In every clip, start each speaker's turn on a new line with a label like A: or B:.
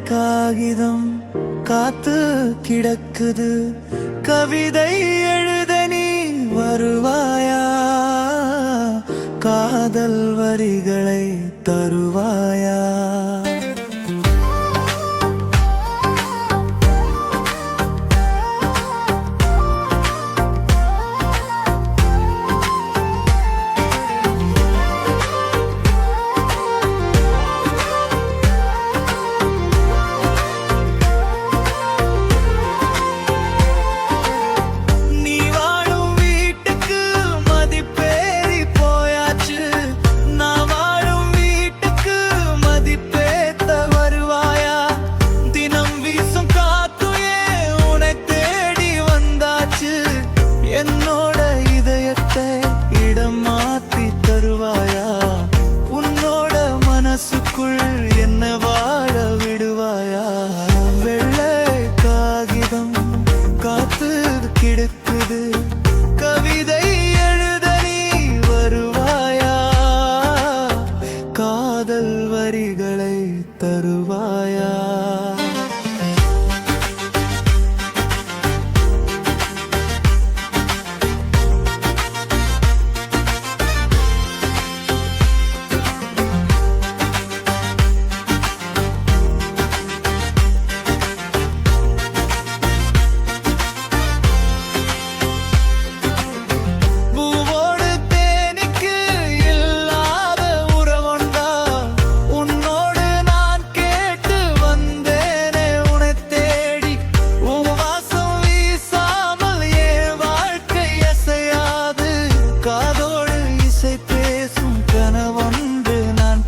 A: காகிதம் காத்து கிடக்குது, கவிதை எழுத நீ வருவாயா? காதல் வரிகளை தருவாயா? என்னோட இதயத்தை இடம் மாத்தி தருவாயா? உன்னோட மனசுக்குள் என்ன வாழ விடுவாயா? வெள்ளை காகிதம் காத்து கிடக்குது, கவிதை எழுத நீ வருவாயா? காதல் வரிகளை தருவாயா?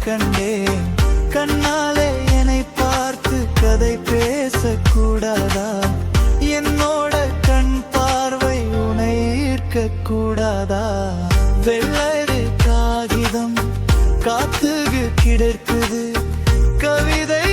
A: கண்டேன் கண்ணாலே என்னை பார்த்து கதை பேசக்கூடாதா? என்னோட கண் பார்வை உன்னை ஈர்க்க கூடாதா? வெள்ளை காகிதம் காத்து கிடக்குது, கவிதை